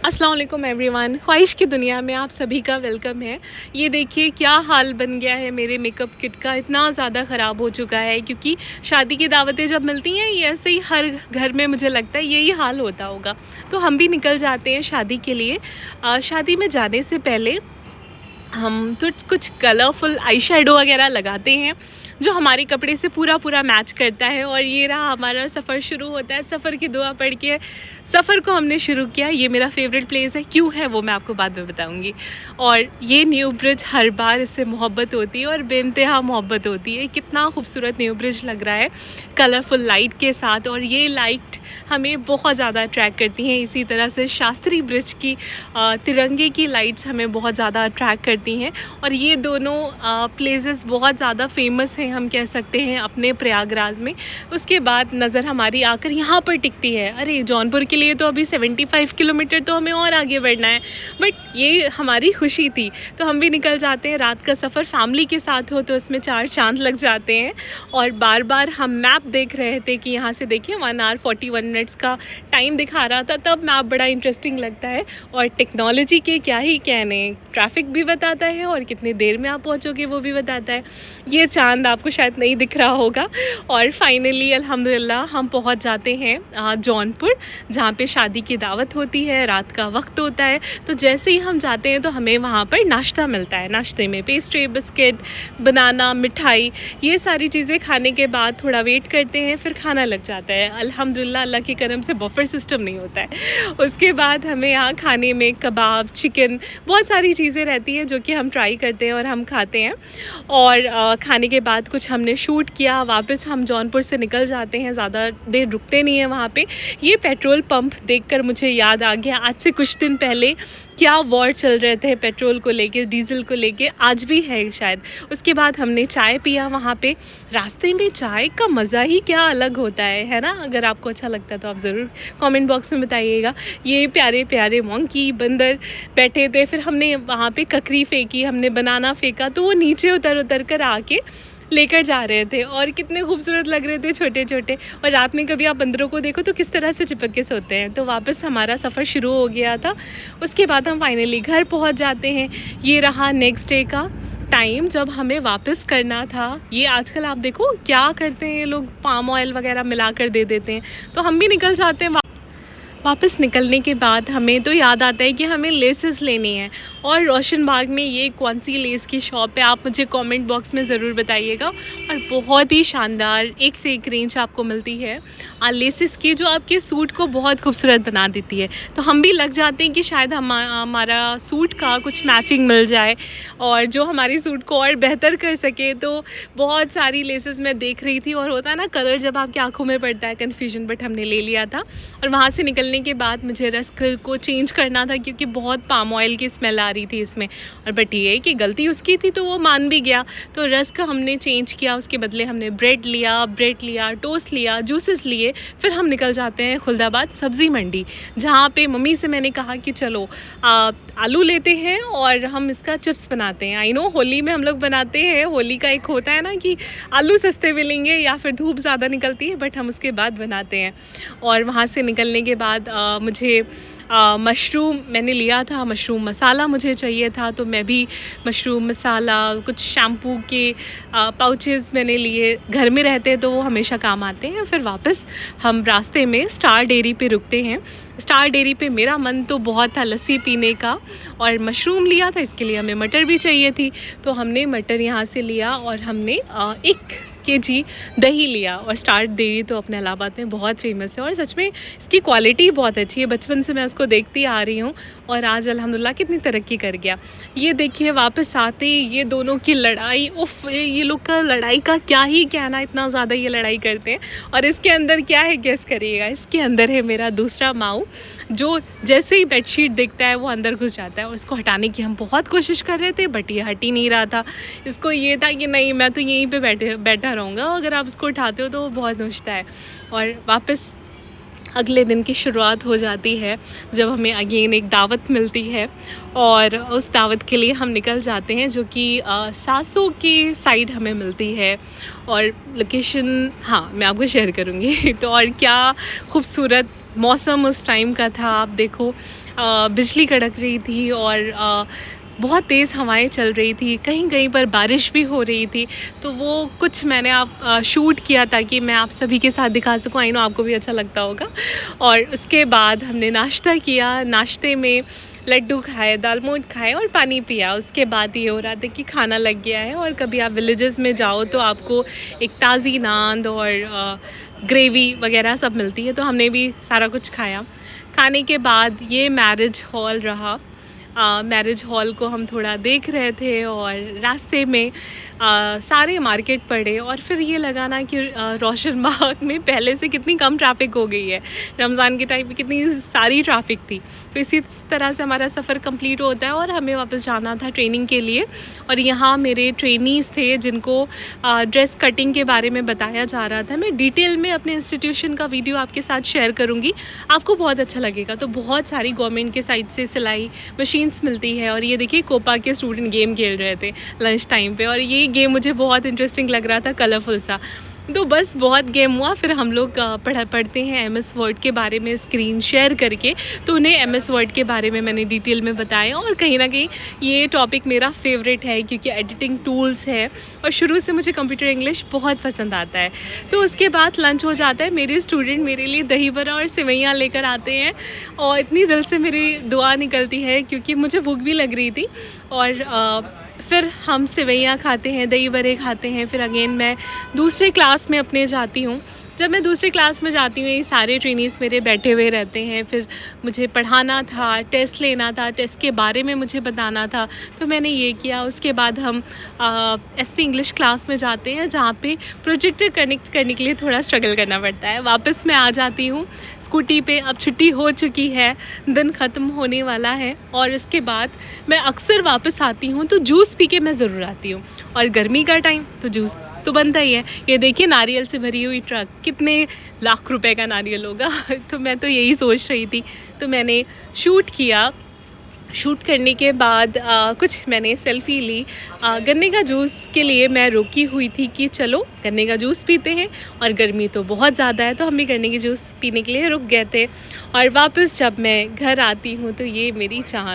अस्सलाम वालेकुम एवरीवन। ख्वाहिश की दुनिया में आप सभी का वेलकम है। ये देखिए क्या हाल बन गया है मेरे मेकअप किट का, इतना ज़्यादा ख़राब हो चुका है क्योंकि शादी की दावतें जब मिलती हैं ये ऐसे ही हर घर में मुझे लगता है यही हाल होता होगा। तो हम भी निकल जाते हैं शादी के लिए। शादी में जाने से पहले हम तो कुछ कलरफुल आई शेडो वगैरह लगाते हैं जो हमारे कपड़े से पूरा मैच करता है। और ये रहा हमारा सफ़र शुरू होता है। सफ़र की दुआ पढ़ के सफ़र को हमने शुरू किया। ये मेरा फेवरेट प्लेस है, क्यों है वो मैं आपको बाद में बताऊंगी। और ये न्यू ब्रिज, हर बार इससे मोहब्बत होती है और बेइंतहा मोहब्बत होती है। कितना खूबसूरत न्यू ब्रिज लग रहा है कलरफुल लाइट के साथ, और ये लाइट हमें बहुत ज़्यादा अट्रैक्ट करती हैं। इसी तरह से शास्त्री ब्रिज की तिरंगे की लाइट्स हमें बहुत ज़्यादा अट्रैक्ट करती हैं। और ये दोनों प्लेसेस बहुत ज़्यादा फेमस हैं, हम कह सकते हैं, अपने प्रयागराज में। उसके बाद नज़र हमारी आकर यहाँ पर टिकती है। अरे जौनपुर के लिए तो अभी 75 किलोमीटर तो हमें और आगे बढ़ना है, बट ये हमारी खुशी थी तो हम भी निकल जाते हैं। रात का सफ़र फैमिली के साथ हो तो उसमें 4 चांद लग जाते हैं। और बार बार हम मैप देख रहे थे कि यहाँ से देखिए 1 आवर 41 मिनट्स का टाइम दिखा रहा था, तब मैप बड़ा इंटरेस्टिंग लगता है। और टेक्नोलॉजी के क्या ही कहने, ट्रैफिक भी बताता है और कितनी देर में आप पहुँचोगे वो भी बताता है। ये चांद आपको शायद नहीं दिख रहा होगा। और फाइनली अल्हम्दुलिल्लाह हम पहुँच जाते हैं जौनपुर, जहाँ पे शादी की दावत होती है, रात का वक्त होता है। तो जैसे ही हम जाते हैं तो हमें वहाँ पर नाश्ता मिलता है। नाश्ते में पेस्ट्री, बिस्किट, बनाना, मिठाई, ये सारी चीज़ें खाने के बाद थोड़ा वेट करते हैं, फिर खाना लग जाता है। अल्हम्दुलिल्लाह अल्लाह की करम से बफर सिस्टम नहीं होता है। उसके बाद हमें यहाँ खाने में कबाब, चिकन, बहुत सारी चीज़ें रहती हैं जो कि हम ट्राई करते हैं और हम खाते हैं। और खाने के बाद कुछ हमने शूट किया, वापस हम जौनपुर से निकल जाते हैं, ज़्यादा देर रुकते नहीं हैं वहाँ पे। ये पेट्रोल पंप देखकर मुझे याद आ गया आज से कुछ दिन पहले क्या वॉर चल रहे थे पेट्रोल को लेके, डीज़ल को लेके, आज भी है शायद। उसके बाद हमने चाय पिया वहाँ पे। रास्ते में चाय का मज़ा ही क्या अलग होता है ना। अगर आपको अच्छा लगता है तो आप ज़रूर कमेंट बॉक्स में बताइएगा। ये प्यारे प्यारे मंकी बंदर बैठे थे, फिर हमने वहाँ पे ककरी फेंकी, हमने बनाना फेंका, तो वो नीचे उतर कर आके लेकर जा रहे थे और कितने खूबसूरत लग रहे थे, छोटे छोटे। और रात में कभी आप बंदरों को देखो तो किस तरह से चिपक के सोते हैं। तो वापस हमारा सफ़र शुरू हो गया था। उसके बाद हम फाइनली घर पहुंच जाते हैं। ये रहा नेक्स्ट डे का टाइम जब हमें वापस करना था। ये आजकल आप देखो क्या करते हैं ये लोग, पाम ऑयल वगैरह मिला कर दे देते हैं। तो हम भी निकल जाते हैं। वापस निकलने के बाद हमें तो याद आता है कि हमें लेसेस लेनी है। और रोशन बाग में ये कौन सी लेस की शॉप है, आप मुझे कमेंट बॉक्स में ज़रूर बताइएगा। और बहुत ही शानदार एक से एक रेंज आपको मिलती है लेसेस की, जो आपके सूट को बहुत खूबसूरत बना देती है। तो हम भी लग जाते हैं कि शायद हमारा सूट का कुछ मैचिंग मिल जाए और जो हमारी सूट को और बेहतर कर सके। तो बहुत सारी लेसेस मैं देख रही थी, और होता है ना कलर जब आपकी आँखों में पड़ता है कन्फ्यूजन, बट हमने ले लिया था। और वहाँ से निकलने के बाद मुझे रस्क को चेंज करना था क्योंकि बहुत पाम ऑयल की स्मेल आ रही थी इसमें। और बट ये कि गलती उसकी थी तो वो मान भी गया। तो रस्क हमने चेंज किया, उसके बदले हमने ब्रेड लिया, टोस्ट लिया, जूसेस लिए। फिर हम निकल जाते हैं खुलदाबाद सब्ज़ी मंडी, जहाँ पे मम्मी से मैंने कहा कि चलो आलू लेते हैं और हम इसका चिप्स बनाते हैं। आई नो होली में हम लोग बनाते हैं, होली का एक होता है ना कि आलू सस्ते मिलेंगे या फिर धूप ज़्यादा निकलती है, बट हम उसके बाद बनाते हैं। और वहाँ से निकलने के बाद मुझे मशरूम मैंने लिया था, मशरूम मसाला मुझे चाहिए था, तो मैं भी मशरूम मसाला, कुछ शैम्पू के पाउचेस मैंने लिए। घर में रहते हैं तो वो हमेशा काम आते हैं। फिर वापस हम रास्ते में स्टार डेयरी पे रुकते हैं। स्टार डेयरी पे मेरा मन तो बहुत था लस्सी पीने का, और मशरूम लिया था, इसके लिए हमें मटर भी चाहिए थी। तो हमने मटर यहाँ से लिया और हमने 1 kg दही लिया। और स्टार डेयरी तो अपने इलाहाबाद में बहुत फेमस है और सच में इसकी क्वालिटी बहुत अच्छी है। बचपन से मैं उसको देखती आ रही हूँ और आज अल्हम्दुलिल्लाह कितनी तरक्की कर गया। ये देखिए वापस आते ये दोनों की लड़ाई, उफ, ये लोग का लड़ाई का क्या ही कहना, इतना ज़्यादा ये लड़ाई करते हैं। और इसके अंदर क्या है गेस करिएगा, इसके अंदर है मेरा दूसरा माऊ, जो जैसे ही बेडशीट दिखता है वो अंदर घुस जाता है। और उसको हटाने की हम बहुत कोशिश कर रहे थे, बट ये हट ही नहीं रहा था। इसको ये था कि नहीं, मैं तो यहीं पे बैठा रहूँगा, अगर आप उसको उठाते हो तो वो बहुत नोचता है। और वापस अगले दिन की शुरुआत हो जाती है जब हमें अगेन एक दावत मिलती है, और उस दावत के लिए हम निकल जाते हैं, जो कि सासू की साइड हमें मिलती है। और लोकेशन हाँ मैं आपको शेयर करूँगी। तो और क्या खूबसूरत मौसम उस टाइम का था, आप देखो बिजली कड़क रही थी और बहुत तेज़ हवाएं चल रही थी, कहीं कहीं पर बारिश भी हो रही थी। तो वो कुछ मैंने शूट किया ताकि मैं आप सभी के साथ दिखा सकूं। आई नो आपको भी अच्छा लगता होगा। और उसके बाद हमने नाश्ता किया, नाश्ते में लड्डू खाए, दालमोट खाए और पानी पिया। उसके बाद ये हो रहा था कि खाना लग गया है। और कभी आप विलेजेस में जाओ तो आपको एक ताज़ी नान और ग्रेवी वगैरह सब मिलती है, तो हमने भी सारा कुछ खाया। खाने के बाद ये मैरिज हॉल रहा। मैरिज हॉल को हम थोड़ा देख रहे थे और रास्ते में सारे मार्केट पड़े और फिर ये लगा ना कि रोशन बाग में पहले से कितनी कम ट्रैफिक हो गई है। रमज़ान के टाइम पे कितनी सारी ट्रैफिक थी। तो इसी तरह से हमारा सफ़र कंप्लीट होता है और हमें वापस जाना था ट्रेनिंग के लिए। और यहाँ मेरे ट्रेनीज़ थे जिनको ड्रेस कटिंग के बारे में बताया जा रहा था। मैं डिटेल में अपने इंस्टीट्यूशन का वीडियो आपके साथ शेयर करूँगी, आपको बहुत अच्छा लगेगा। तो बहुत सारी गवर्नमेंट के साइड से सिलाई मशीन्स मिलती है। और ये देखिए कोपा के स्टूडेंट गेम खेल रहे थे लंच टाइम पे, और ये गेम मुझे बहुत इंटरेस्टिंग लग रहा था, कलरफुल सा। तो बस बहुत गेम हुआ। फिर हम लोग पढ़ते हैं एमएस वर्ड के बारे में स्क्रीन शेयर करके। तो उन्हें एमएस वर्ड के बारे में मैंने डिटेल में बताया। और कहीं ना कहीं ये टॉपिक मेरा फेवरेट है क्योंकि एडिटिंग टूल्स है और शुरू से मुझे कंप्यूटर इंग्लिश बहुत पसंद आता है। तो उसके बाद लंच हो जाता है। मेरे स्टूडेंट मेरे लिए दही बड़ा और सेवैयाँ लेकर आते हैं और इतनी दिल से मेरी दुआ निकलती है क्योंकि मुझे भूख भी लग रही थी। और फिर हम सेवैयाँ खाते हैं, दही बड़े खाते हैं। फिर अगेन मैं दूसरे क्लास में अपने जाती हूँ। जब मैं दूसरी क्लास में जाती हूँ, ये सारे ट्रेनीज़ मेरे बैठे हुए रहते हैं। फिर मुझे पढ़ाना था, टेस्ट लेना था, टेस्ट के बारे में मुझे बताना था, तो मैंने ये किया। उसके बाद हम एसपी इंग्लिश क्लास में जाते हैं जहाँ पे प्रोजेक्टर कनेक्ट करने के लिए थोड़ा स्ट्रगल करना पड़ता है। वापस मैं आ जाती हूँ स्कूटी पे। अब छुट्टी हो चुकी है, दिन ख़त्म होने वाला है। और इसके बाद मैं अक्सर वापस आती हूँ तो जूस पी के मैं ज़रूर आती हूँ। और गर्मी का टाइम तो जूस तो बनता ही है। ये देखिए नारियल से भरी हुई ट्रक, कितने लाख रुपए का नारियल होगा। तो मैं तो यही सोच रही थी। तो मैंने शूट किया। शूट करने के बाद कुछ मैंने सेल्फ़ी ली। गन्ने का जूस के लिए मैं रुकी हुई थी कि चलो गन्ने का जूस पीते हैं। और गर्मी तो बहुत ज़्यादा है तो हम भी गन्ने के जूस पीने के लिए रुक गए थे। और वापस जब मैं घर आती हूँ तो ये मेरी चाहत